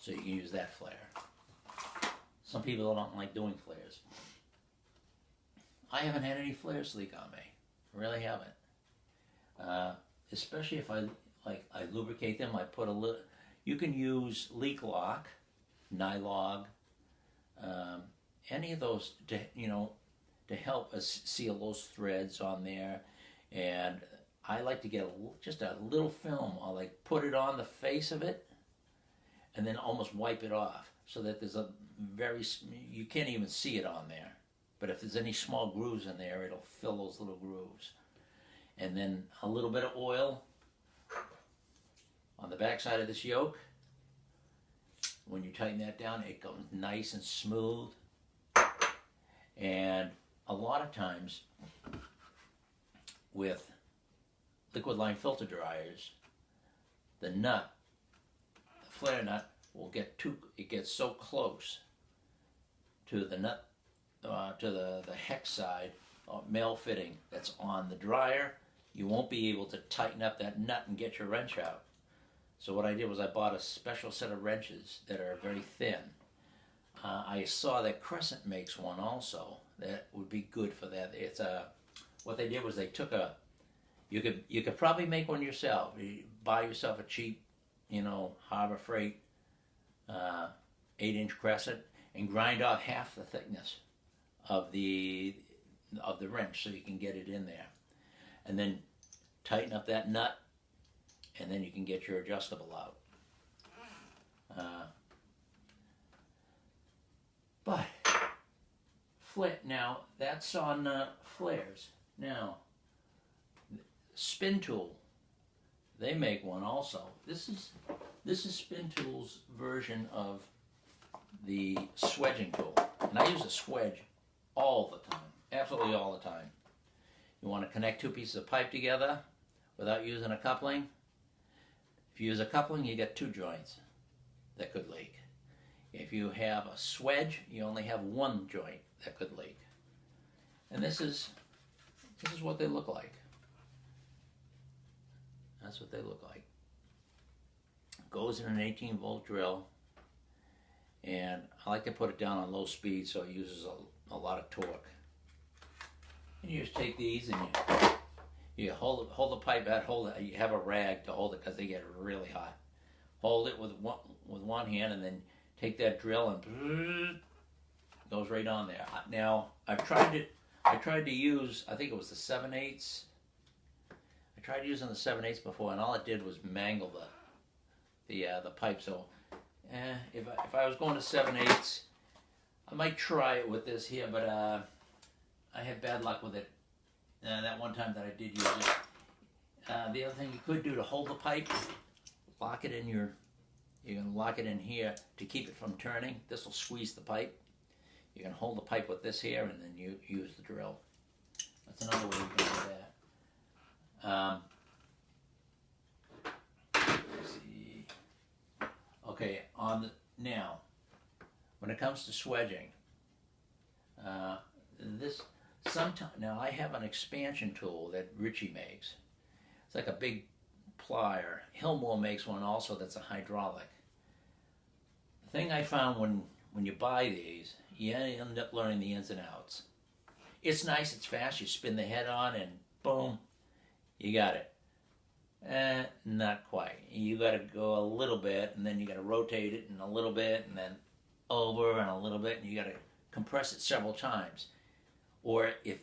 So you can use that flare. Some people don't like doing flares. I haven't had any flares leak on me. I really haven't. Especially if I lubricate them. I put a little. You can use Leak Lock, Nylog, any of those to help us seal those threads on there. And I like to get just a little film. I'll put it on the face of it, and then almost wipe it off, so that there's you can't even see it on there. But if there's any small grooves in there, it'll fill those little grooves. And then a little bit of oil on the back side of this yoke. When you tighten that down, it goes nice and smooth. And a lot of times with liquid line filter dryers, the flare nut will it gets so close to the nut, to the hex side, male fitting that's on the dryer, you won't be able to tighten up that nut and get your wrench out. So what I did was I bought a special set of wrenches that are very thin. I saw that Crescent makes one also that would be good for that. It's what they did was they took you could probably make one yourself. You buy yourself a cheap, Harbor Freight 8-inch Crescent and grind off half the thickness of the wrench so you can get it in there, and then tighten up that nut, and then you can get your adjustable out. But now that's on flares. Now Spin Tool, they make one also. This is Spin Tool's version of the swedging tool, and I use a swedge all the time, absolutely all the time. You want to connect two pieces of pipe together without using a coupling. If you use a coupling, you get two joints that could leak. If you have a swedge, you only have one joint that could leak. And this is what they look like. That's what they look like. Goes in an 18-volt drill, and I like to put it down on low speed so it uses a lot of torque. And you just take these and you hold the pipe out, you have a rag to hold it because they get really hot. Hold it with one hand, and then take that drill and it goes right on there. Now I tried to use, I think it was the 7/8. I tried using the 7/8 before, and all it did was mangle the pipe. So if I was going to 7/8, I might try it with this here, but I had bad luck with it that one time that I did use it. The other thing you could do to hold the pipe, lock it in you can lock it in here to keep it from turning. This will squeeze the pipe. You can hold the pipe with this here, and then you use the drill. That's another way you can do that. Let's see. Okay, now, when it comes to swedging, now I have an expansion tool that Ritchie makes. It's like a big plier. Hillmore makes one also that's a hydraulic. The thing I found when you buy these, you end up learning the ins and outs. It's nice, it's fast, you spin the head on and boom, you got it. Not quite. You got to go a little bit, and then you got to rotate it and a little bit, and then over and a little bit, and you got to compress it several times. Or if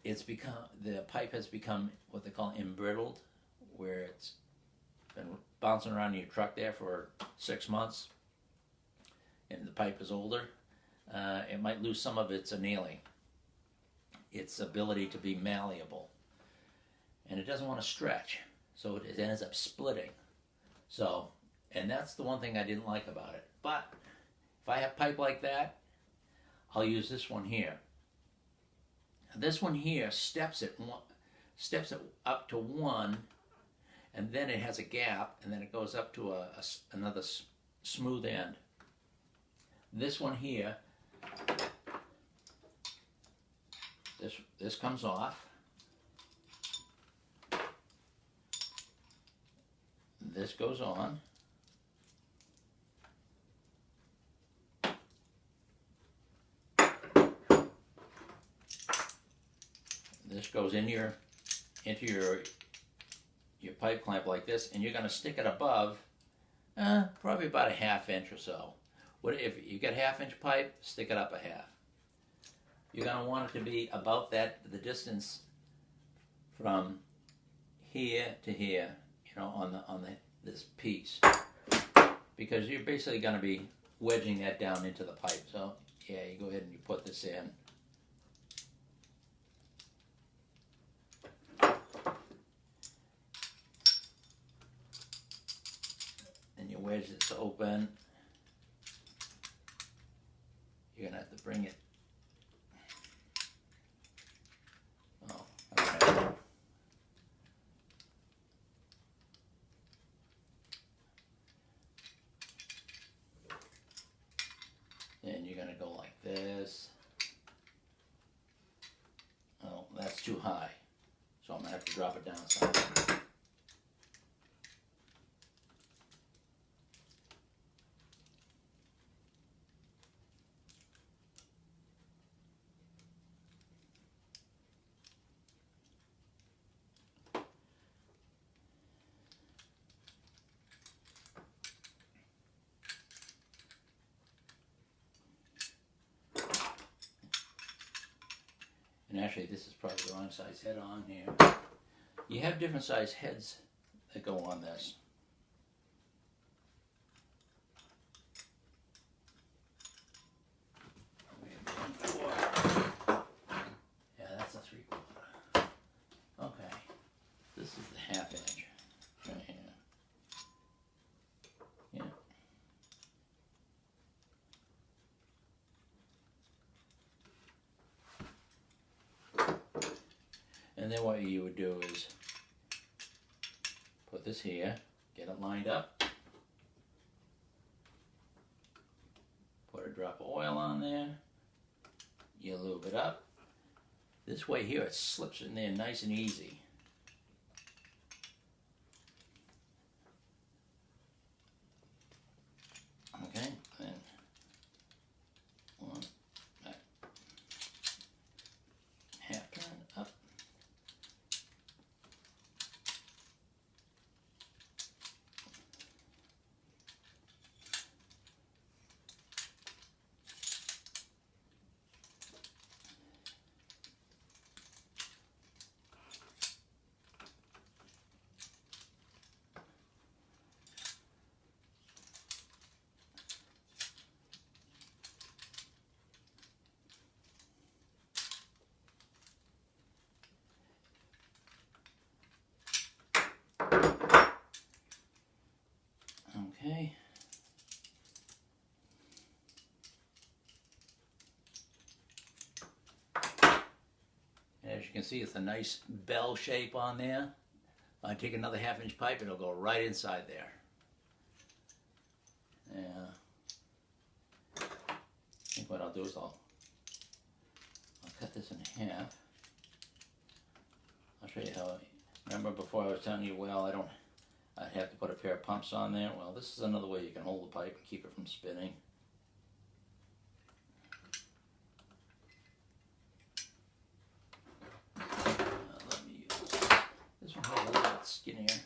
the pipe has become what they call embrittled, where it's been bouncing around in your truck there for 6 months, and the pipe is older, it might lose some of its annealing, its ability to be malleable, and it doesn't want to stretch, so it ends up splitting. So, and that's the one thing I didn't like about it. But if I have pipe like that, I'll use this one here. This one here steps it up to 1, and then it has a gap, and then it goes up to another smooth end. This one here, this comes off. This goes on. this goes into your pipe clamp like this, and you're going to stick it above probably about a 1/2 inch or so. If you get 1/2 inch pipe, stick it up a half. You're going to want it to be about the distance from here to here, on this piece, because you're basically going to be wedging that down into the pipe. So yeah, you go ahead and you put this in. And you wedge this open. You're going to have to bring it. Oh, all right. And you're going to go like this. Oh, that's too high. So I'm going to have to drop it down some. And actually, this is probably the wrong size head on here. You have different size heads that go on this. Yeah, that's a 3/4. Okay, this is the 1/2 inch right here. Yeah. And then what you would do is put this here, get it lined up, put a drop of oil on there, you lube it up. This way here it slips in there nice and easy. Okay, then one back, 1/2 turn up. Okay. And as you can see, it's a nice bell shape on there. I take another 1/2 inch pipe, it'll go right inside there. Yeah. I think what I'll do is I'll cut this in half. I'll show you how. Remember before I was telling you, well, I'd have to put a pair of pumps on there. Well, this is another way you can hold the pipe and keep it from spinning. Let me use this one here, a little bit skinnier.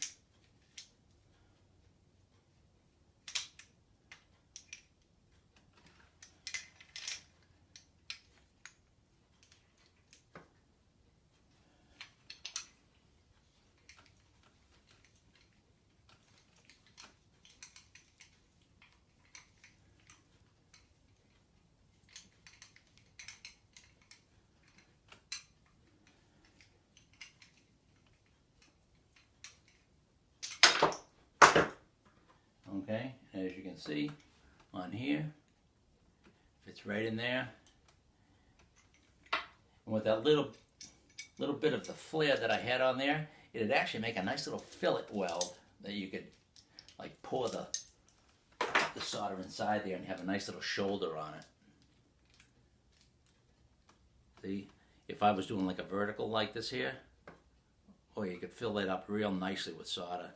Okay, and as you can see on here, fits right in there. And with that little bit of the flare that I had on there, it'd actually make a nice little fillet weld that you could like pour the solder inside there and have a nice little shoulder on it. See, if I was doing like a vertical like this here, oh, you could fill that up real nicely with solder.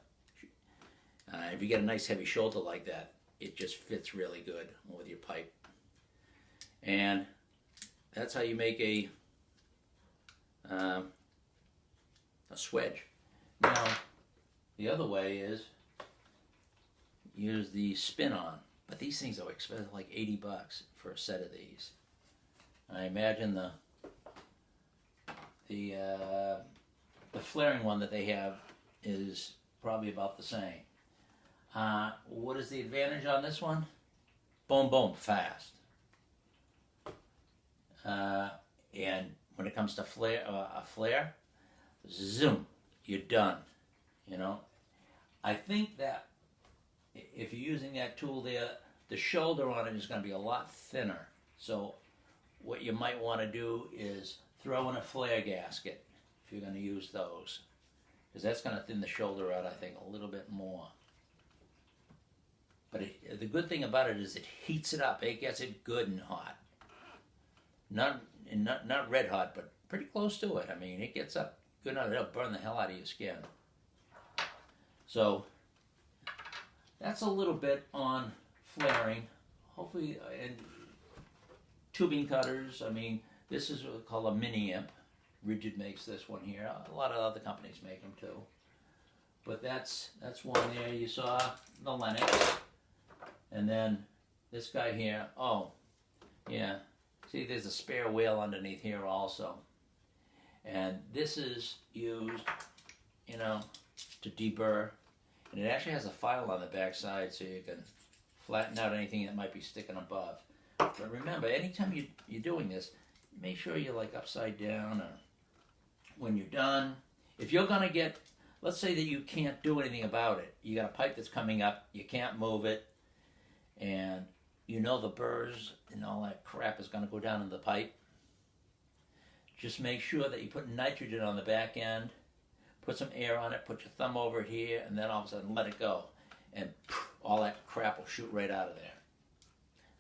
If you get a nice heavy shoulder like that, it just fits really good with your pipe. And that's how you make a a swedge. Now, the other way is use the spin-on, but these things are expensive, like $80 for a set of these. I imagine the flaring one that they have is probably about the same. What is the advantage on this one? Boom, boom, fast. And when it comes to a flare, zoom, you're done. You know, I think that if you're using that tool there, the shoulder on it is going to be a lot thinner. So what you might want to do is throw in a flare gasket if you're going to use those, because that's going to thin the shoulder out, I think, a little bit more. But the good thing about it is it heats it up. It gets it good and hot. Not red hot, but pretty close to it. I mean, it gets up good enough. It'll burn the hell out of your skin. So that's a little bit on flaring. Hopefully, and tubing cutters. I mean, this is what we call a mini imp. Rigid makes this one here. A lot of other companies make them too. But that's one there. You saw the Lennox. And then this guy here, oh, yeah. See, there's a spare wheel underneath here also. And this is used, you know, to deburr. And it actually has a file on the back side so you can flatten out anything that might be sticking above. But remember, anytime you're doing this, make sure you're like upside down, or when you're done. If you're going to get, let's say that you can't do anything about it. You got a pipe that's coming up, you can't move it, and you know the burrs and all that crap is going to go down in the pipe. Just make sure that you put nitrogen on the back end, put some air on it, put your thumb over it here, and then all of a sudden let it go. And all that crap will shoot right out of there.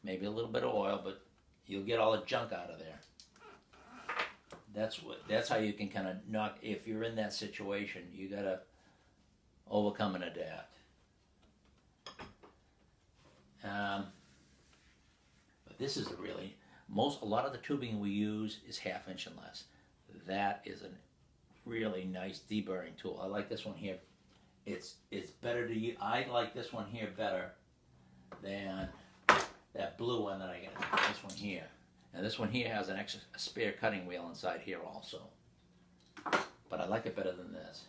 Maybe a little bit of oil, but you'll get all the junk out of there. That's how you can kind of knock, if you're in that situation, you got to overcome and adapt. But this is a lot of the tubing we use is 1/2 inch and less. That is a really nice deburring tool. I like this one here. It's better to use. I like this one here better than that blue one that I got. This one here. And this one here has a spare cutting wheel inside here also. But I like it better than this.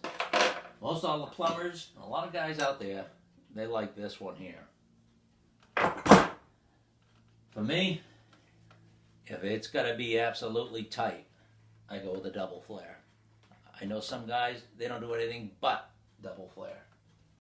Most all the plumbers, a lot of guys out there, they like this one here. For me, if it's got to be absolutely tight, I go with a double flare. I know some guys, they don't do anything but double flare.